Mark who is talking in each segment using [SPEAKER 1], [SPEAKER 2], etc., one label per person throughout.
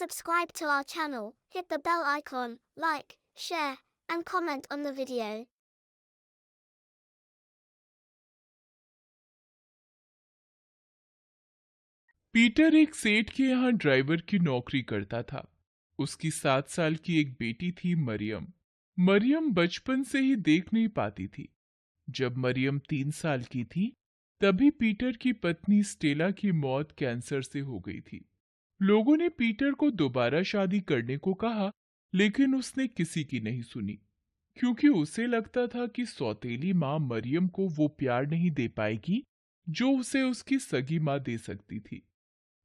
[SPEAKER 1] Subscribe to our channel, hit the bell icon, like, share, and comment on the video.
[SPEAKER 2] Peter एक सेठ के यहाँ driver की नौकरी करता था। उसकी 7 साल की एक बेटी थी, मरियम। मरियम बचपन से ही देख नहीं पाती थी। जब मरियम 3 साल की थी, तभी पीटर की पत्नी स्टेला की मौत कैंसर से हो गई थी। लोगों ने पीटर को दोबारा शादी करने को कहा, लेकिन उसने किसी की नहीं सुनी, क्योंकि उसे लगता था कि सौतेली माँ मरियम को वो प्यार नहीं दे पाएगी जो उसे उसकी सगी माँ दे सकती थी।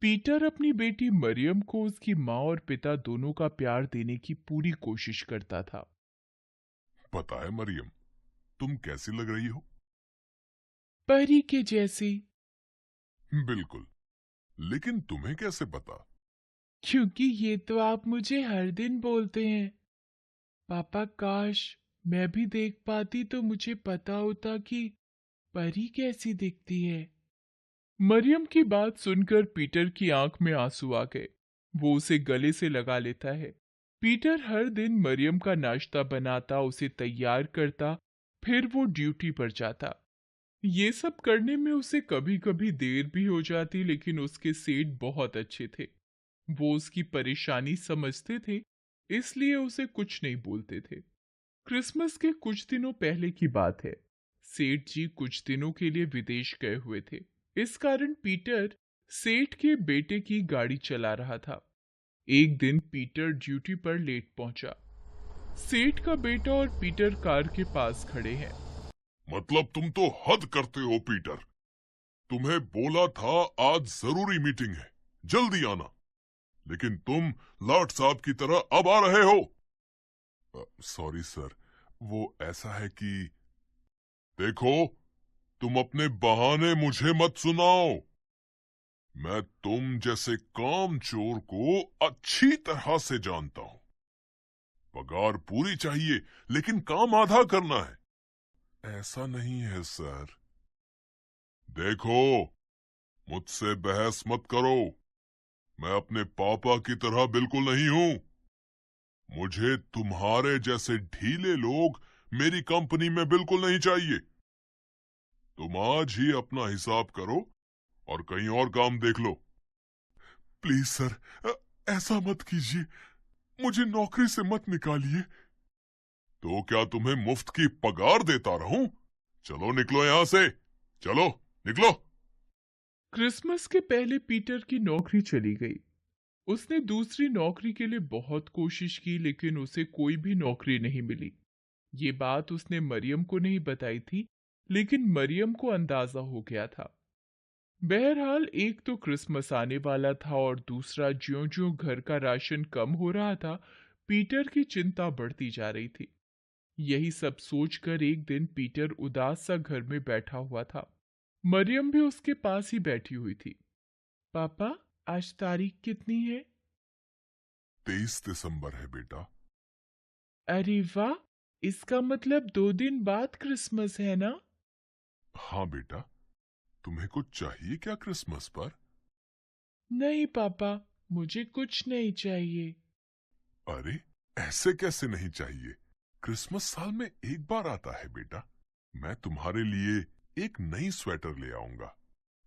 [SPEAKER 2] पीटर अपनी बेटी मरियम को उसकी माँ और पिता दोनों का प्यार देने की पूरी कोशिश करता था।
[SPEAKER 3] पता है मरियम, तुम कैसी लग रही हो?
[SPEAKER 2] परी के जैसी।
[SPEAKER 3] बिल्कुल। लेकिन तुम्हें कैसे पता?
[SPEAKER 2] क्योंकि ये तो आप मुझे हर दिन बोलते हैं। पापा, काश मैं भी देख पाती तो मुझे पता होता कि परी कैसी दिखती है। मरियम की बात सुनकर पीटर की आंख में आंसू आ गए। वो उसे गले से लगा लेता है। पीटर हर दिन मरियम का नाश्ता बनाता, उसे तैयार करता, फिर वो ड्यूटी पर जाता। ये सब करने में उसे कभी कभी देर भी हो जाती, लेकिन उसके सेठ बहुत अच्छे थे। वो उसकी परेशानी समझते थे, इसलिए उसे कुछ नहीं बोलते थे। क्रिसमस के कुछ दिनों पहले की बात है। सेठ जी कुछ दिनों के लिए विदेश गए हुए थे। इस कारण पीटर सेठ के बेटे की गाड़ी चला रहा था। एक दिन पीटर ड्यूटी पर लेट पहुंचा। सेठ का बेटा और पीटर कार के पास खड़े हैं।
[SPEAKER 3] मतलब तुम तो हद करते हो पीटर। तुम्हें बोला था आज जरूरी मीटिंग है, जल्दी आना। लेकिन तुम लाट साहब की तरह अब आ रहे हो। सॉरी सर, वो ऐसा है कि देखो, तुम अपने बहाने मुझे मत सुनाओ। मैं तुम जैसे कामचोर को अच्छी तरह से जानता हूं। पगार पूरी चाहिए, लेकिन काम आधा करना है। ऐसा नहीं है सर। देखो, मुझसे बहस मत करो। मैं अपने पापा की तरह बिल्कुल नहीं हूं। मुझे तुम्हारे जैसे ढीले लोग मेरी कंपनी में बिल्कुल नहीं चाहिए। तुम आज ही अपना हिसाब करो और कहीं और काम देख लो। प्लीज सर, ऐसा मत कीजिए। मुझे नौकरी से मत निकालिए। तो क्या तुम्हें मुफ्त की पगार देता रहूं? चलो निकलो यहां से। चलो, निकलो।
[SPEAKER 2] क्रिसमस के पहले पीटर की नौकरी चली गई। उसने दूसरी नौकरी के लिए बहुत कोशिश की, लेकिन उसे कोई भी नौकरी नहीं मिली। ये बात उसने मरियम को नहीं बताई थी, लेकिन मरियम को अंदाजा हो गया था। बहरहाल एक तो क्रिसमस आने वाला था और दूसरा ज्यों-ज्यों घर का राशन कम हो रहा था, पीटर की चिंता बढ़ती जा रही थी। यही सब सोचकर एक दिन पीटर उदास सा घर में बैठा हुआ था। मरियम भी उसके पास ही बैठी हुई थी। पापा, आज तारीख कितनी है?
[SPEAKER 3] 23 दिसंबर है बेटा।
[SPEAKER 2] अरे वाह! इसका मतलब 2 दिन बाद क्रिसमस है ना?
[SPEAKER 3] हाँ बेटा, तुम्हें कुछ चाहिए क्या क्रिसमस पर?
[SPEAKER 2] नहीं पापा, मुझे कुछ नहीं चाहिए।
[SPEAKER 3] अरे, ऐसे कैसे नहीं चाहिए? क्रिसमस साल में एक बार आता है बेटा। मैं तुम्हारे लिए एक नई स्वेटर ले आऊंगा।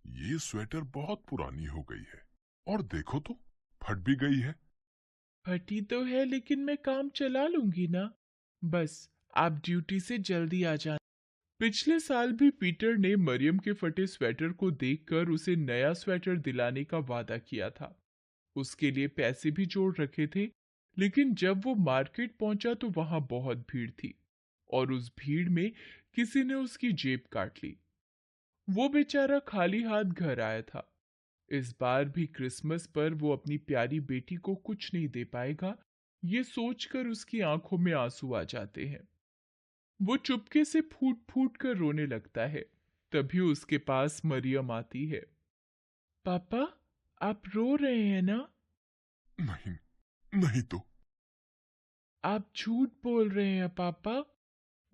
[SPEAKER 3] ये स्वेटर बहुत पुरानी हो गई है और देखो तो, फट भी गई है।
[SPEAKER 2] फटी तो है, लेकिन मैं काम चला लूंगी ना। बस आप ड्यूटी से जल्दी आ जाना। पिछले साल भी पीटर ने मरियम के फटे स्वेटर को देखकर उसे नया स्वेटर दिलाने का वादा किया था। उसके लिए पैसे भी जोड़ रखे थे, लेकिन जब वो मार्केट पहुंचा तो वहां बहुत भीड़ थी और उस भीड़ में किसी ने उसकी जेब काट ली। वो बेचारा खाली हाथ घर आया था। इस बार भी क्रिसमस पर वो अपनी प्यारी बेटी को कुछ नहीं दे पाएगा, ये सोचकर उसकी आंखों में आंसू आ जाते हैं। वो चुपके से फूट फूट कर रोने लगता है। तभी उसके पास मरियम आती है। पापा, आप रो रहे हैं ना?
[SPEAKER 3] नहीं, नहीं तो।
[SPEAKER 2] आप झूठ बोल रहे हैं पापा।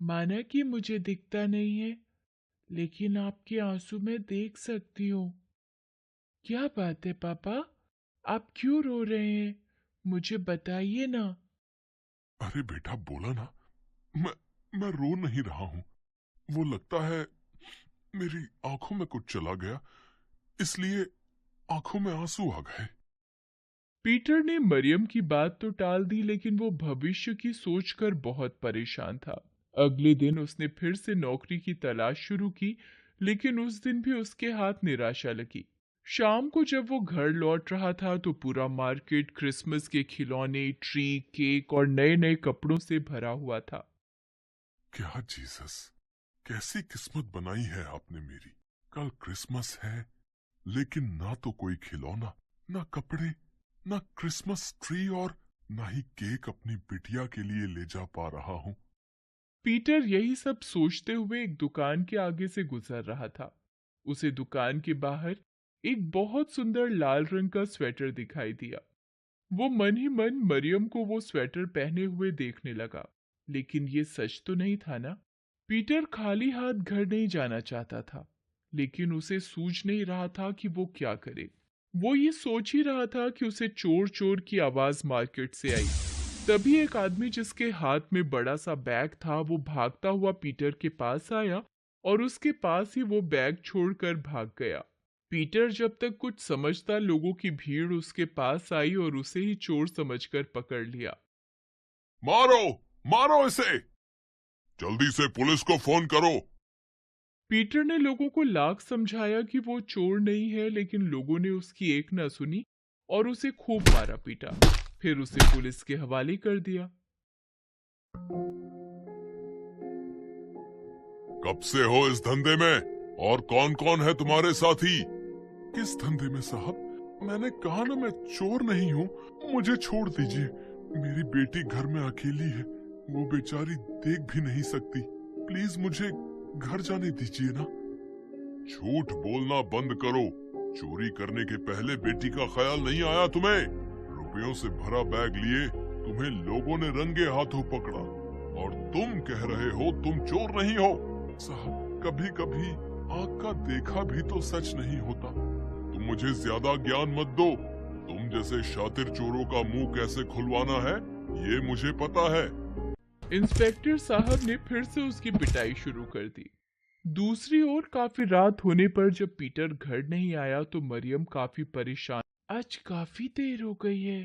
[SPEAKER 2] माना कि मुझे दिखता नहीं है, लेकिन आपके आंसू में देख सकती हूँ। क्या बात है पापा? आप क्यों रो रहे हैं? मुझे बताइए ना।
[SPEAKER 3] अरे बेटा, बोला ना, मैं रो नहीं रहा हूं। वो लगता है मेरी आंखों में कुछ चला गया, इसलिए आंखों में आंसू आ गए।
[SPEAKER 2] पीटर ने मरियम की बात तो टाल दी, लेकिन वो भविष्य की सोचकर बहुत परेशान था। अगले दिन उसने फिर से नौकरी की तलाश शुरू की, लेकिन उस दिन भी उसके हाथ निराशा लगी। शाम को जब वो घर लौट रहा था तो पूरा मार्केट क्रिसमस के खिलौने, ट्री, केक और नए नए कपड़ों से भरा हुआ था।
[SPEAKER 3] क्या जीसस, कैसी किस्मत बनाई है आपने मेरी। कल क्रिसमस है, लेकिन ना तो कोई खिलौना, ना कपड़े, ना क्रिसमस ट्री और ना ही केक अपनी बिटिया के लिए ले जा पा रहा हूं।
[SPEAKER 2] पीटर यही सब सोचते हुए एक दुकान के आगे से गुजर रहा था। उसे दुकान के बाहर एक बहुत सुंदर लाल रंग का स्वेटर दिखाई दिया। वो मन ही मन मरियम को वो स्वेटर पहने हुए देखने लगा, लेकिन ये सच तो नहीं था ना। पीटर खाली हाथ घर नहीं जाना चाहता था, लेकिन उसे सूझ नहीं रहा था कि वो क्या करे। वो ये सोच ही रहा था कि उसे चोर चोर की आवाज मार्केट से आई। तभी एक आदमी जिसके हाथ में बड़ा सा बैग था वो भागता हुआ पीटर के पास आया और उसके पास ही वो बैग छोड़कर भाग गया। पीटर जब तक कुछ समझता, लोगों की भीड़ उसके पास आई और उसे ही चोर समझकर पकड़ लिया।
[SPEAKER 3] मारो, मारो इसे, जल्दी से पुलिस को फोन करो।
[SPEAKER 2] पीटर ने लोगों को लाख समझाया कि वो चोर नहीं है, लेकिन लोगों ने उसकी एक न सुनी और उसे खूब मारा पीटा। फिर उसे पुलिस के हवाले कर दिया।
[SPEAKER 3] कब से हो इस धंधे में और कौन कौन है तुम्हारे साथी? किस धंधे में साहब? मैंने कहा ना, मैं चोर नहीं हूँ। मुझे छोड़ दीजिए, मेरी बेटी घर में अकेली है, वो बेचारी देख भी नहीं सकती। प्लीज मुझे घर जाने दीजिए ना। झूठ बोलना बंद करो। चोरी करने के पहले बेटी का ख्याल नहीं आया तुम्हें? रुपयों से भरा बैग लिए तुम्हें लोगों ने रंगे हाथों पकड़ा और तुम कह रहे हो तुम चोर नहीं हो। साहब, कभी कभी आँख का देखा भी तो सच नहीं होता। तुम मुझे ज्यादा ज्ञान मत दो। तुम जैसे शातिर चोरों का मुंह कैसे खुलवाना है, ये मुझे पता है।
[SPEAKER 2] इंस्पेक्टर साहब ने फिर से उसकी पिटाई शुरू कर दी। दूसरी ओर काफी रात होने पर जब पीटर घर नहीं आया तो मरियम काफी परेशान। आज काफी देर हो गई है,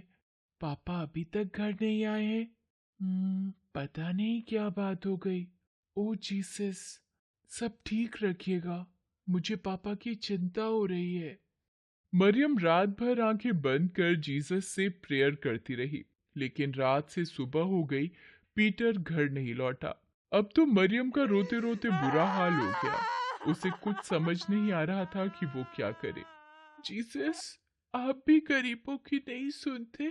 [SPEAKER 2] पापा अभी तक घर नहीं आए हैं। पता नहीं क्या बात हो गई। ओ जीसस, सब ठीक रखिएगा, मुझे पापा की चिंता हो रही है। मरियम रात भर आंखें बंद कर जीसस से प्रेयर करती रही, लेकिन रात से सुबह हो गई, पीटर घर नहीं लौटा। अब तो मरियम का रोते रोते बुरा हाल हो गया। उसे कुछ समझ नहीं आ रहा था कि वो क्या करे। जीसस, आप भी गरीबों की नहीं सुनते?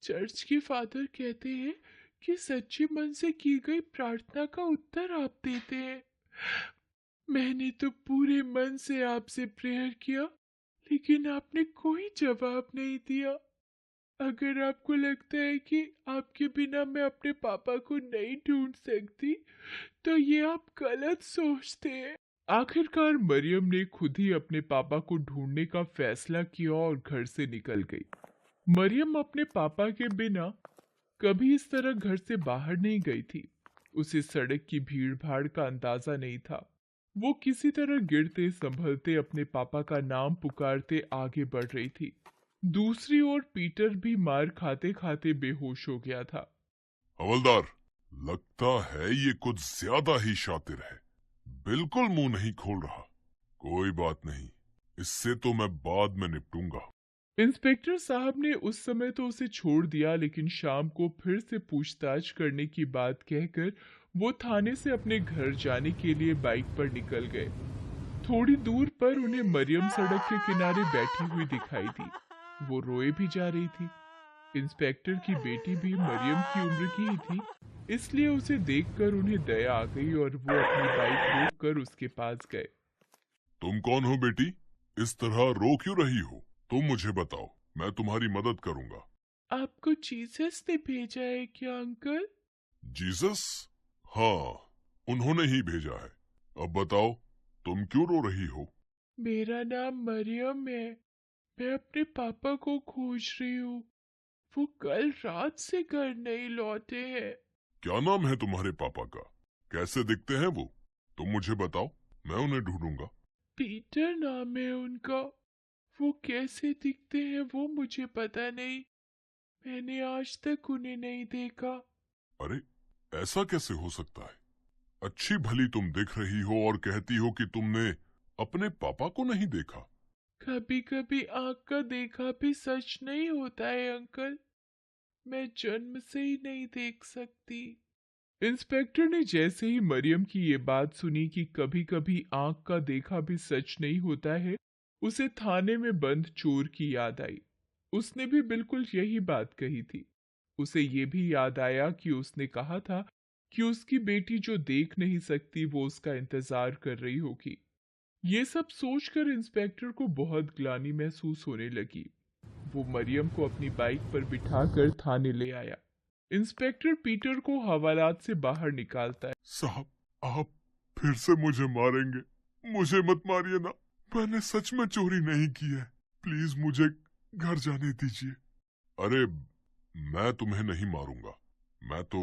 [SPEAKER 2] चर्च के फादर कहते हैं कि सच्चे मन से की गई प्रार्थना का उत्तर आप देते हैं। मैंने तो पूरे मन से आपसे प्रेयर किया, लेकिन आपने कोई जवाब नहीं दिया। अगर आपको लगता है कि आपके बिना मैं अपने पापा को नहीं ढूंढ सकती, तो ये आप गलत सोचते हैं। आखिरकार मरियम ने खुद ही अपने पापा को ढूंढने का फैसला किया और घर से निकल गई। मरियम अपने पापा के बिना कभी इस तरह घर से बाहर नहीं गई थी। उसे सड़क की भीड़ भाड़ का अंदाजा नहीं था। वो किसी तरह गिरते संभलते अपने पापा का नाम पुकारते आगे बढ़ रही थी। दूसरी ओर पीटर भी मार खाते खाते बेहोश हो गया था।
[SPEAKER 3] हवलदार, लगता है ये कुछ ज्यादा ही शातिर है। बिल्कुल मुंह नहीं खोल रहा। कोई बात नहीं, इससे तो मैं बाद में निपटूंगा।
[SPEAKER 2] इंस्पेक्टर साहब ने उस समय तो उसे छोड़ दिया, लेकिन शाम को फिर से पूछताछ करने की बात कहकर वो थाने से अपने घर जाने के लिए बाइक पर निकल गए। थोड़ी दूर पर उन्हें मरियम सड़क के किनारे बैठी हुई दिखाई दी। वो रोए भी जा रही थी। इंस्पेक्टर की बेटी भी मरियम की उम्र की ही थी, इसलिए उसे देखकर उन्हें दया आ गई और वो अपनी बाइक रोककर उसके पास गए।
[SPEAKER 3] तुम कौन हो बेटी? इस तरह रो क्यों रही हो? तुम मुझे बताओ, मैं तुम्हारी मदद करूंगा।
[SPEAKER 2] आपको जीसस ने भेजा है क्या अंकल?
[SPEAKER 3] जीसस? हाँ, उन्होंने ही भेजा है। अब बताओ, तुम क्यों रो रही हो?
[SPEAKER 2] मेरा नाम मरियम है। मैं अपने पापा को खोज रही हूँ। वो कल रात से घर नहीं लौटे हैं।
[SPEAKER 3] क्या नाम है तुम्हारे पापा का? कैसे दिखते हैं वो? तुम मुझे बताओ, मैं उन्हें ढूंढूंगा।
[SPEAKER 2] पीटर नाम है उनका। वो कैसे दिखते हैं वो मुझे पता नहीं। मैंने आज तक उन्हें नहीं देखा।
[SPEAKER 3] अरे, ऐसा कैसे हो सकता है? अच्छी भली तुम दिख रही हो और कहती हो कि तुमने अपने पापा को नहीं देखा।
[SPEAKER 2] कभी कभी आँख का देखा भी सच नहीं होता है अंकल। मैं जन्म से ही नहीं देख सकती। इंस्पेक्टर ने जैसे ही मरियम की ये बात सुनी कि कभी कभी आँख का देखा भी सच नहीं होता है, उसे थाने में बंद चोर की याद आई। उसने भी बिल्कुल यही बात कही थी। उसे ये भी याद आया कि उसने कहा था कि उसकी बेटी जो देख नहीं सकती वो उसका इंतजार कर रही होगी। ये सब सोचकर इंस्पेक्टर को बहुत ग्लानि महसूस होने लगी। वो मरियम को अपनी बाइक पर बिठाकर थाने ले आया। इंस्पेक्टर पीटर को हवालात से बाहर निकालता है।
[SPEAKER 3] साहब, आप फिर से मुझे मारेंगे? मुझे मत मारिए ना, मैंने सच में चोरी नहीं की है। प्लीज मुझे घर जाने दीजिए। अरे, मैं तुम्हें नहीं मारूंगा। मैं तो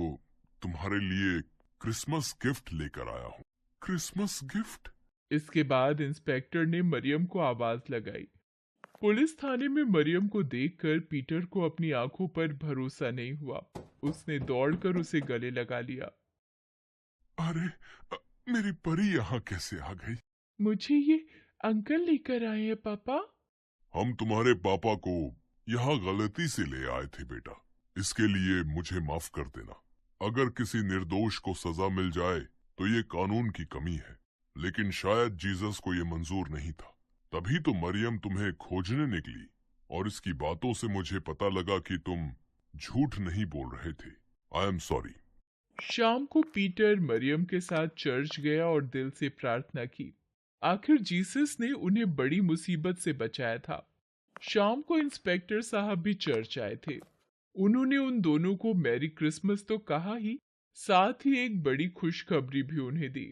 [SPEAKER 3] तुम्हारे लिए क्रिसमस गिफ्ट लेकर आया हूँ। Christmas gift?
[SPEAKER 2] इसके बाद इंस्पेक्टर ने मरियम को आवाज लगाई। पुलिस थाने में मरियम को देखकर पीटर को अपनी आंखों पर भरोसा नहीं हुआ। उसने दौड़कर उसे गले लगा लिया।
[SPEAKER 3] अरे, मेरी परी यहाँ कैसे आ गई?
[SPEAKER 2] मुझे ये अंकल लेकर आए हैं पापा।
[SPEAKER 3] हम तुम्हारे पापा को यहाँ गलती से ले आए थे बेटा। इसके लिए मुझे माफ कर देना। अगर किसी निर्दोष को सजा मिल जाए तो ये कानून की कमी है, लेकिन शायद जीसस को ये मंजूर नहीं था। तभी तो मरियम तुम्हें खोजने निकली और इसकी बातों से मुझे पता लगा कि तुम झूठ नहीं बोल रहे थे। I am sorry.
[SPEAKER 2] शाम को पीटर मरियम के साथ चर्च गया और दिल से प्रार्थना की। आखिर जीसस ने उन्हें बड़ी मुसीबत से बचाया था। शाम को इंस्पेक्टर साहब भी चर्च आए थे। उन्होंने उन दोनों को मैरी क्रिसमस तो कहा ही, साथ ही एक बड़ी खुशखबरी भी उन्हें दी।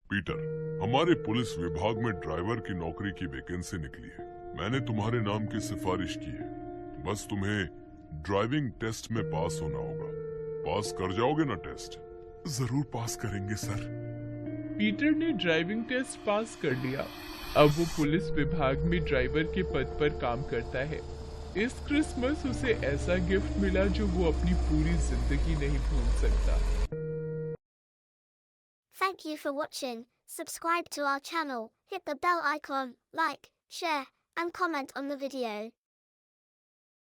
[SPEAKER 3] पीटर, हमारे पुलिस विभाग में ड्राइवर की नौकरी की वैकेंसी निकली है। मैंने तुम्हारे नाम की सिफारिश की है। बस तुम्हें ड्राइविंग टेस्ट में पास होना होगा। पास कर जाओगे ना टेस्ट? जरूर पास करेंगे सर।
[SPEAKER 2] पीटर ने ड्राइविंग टेस्ट पास कर लिया। अब वो पुलिस विभाग में ड्राइवर के पद पर काम करता है। इस क्रिसमस उसे ऐसा गिफ्ट मिला जो वो अपनी पूरी जिंदगी नहीं भूल सकता।
[SPEAKER 1] Thank you for watching. Subscribe to our channel, hit the bell icon, like, share, and comment on the video.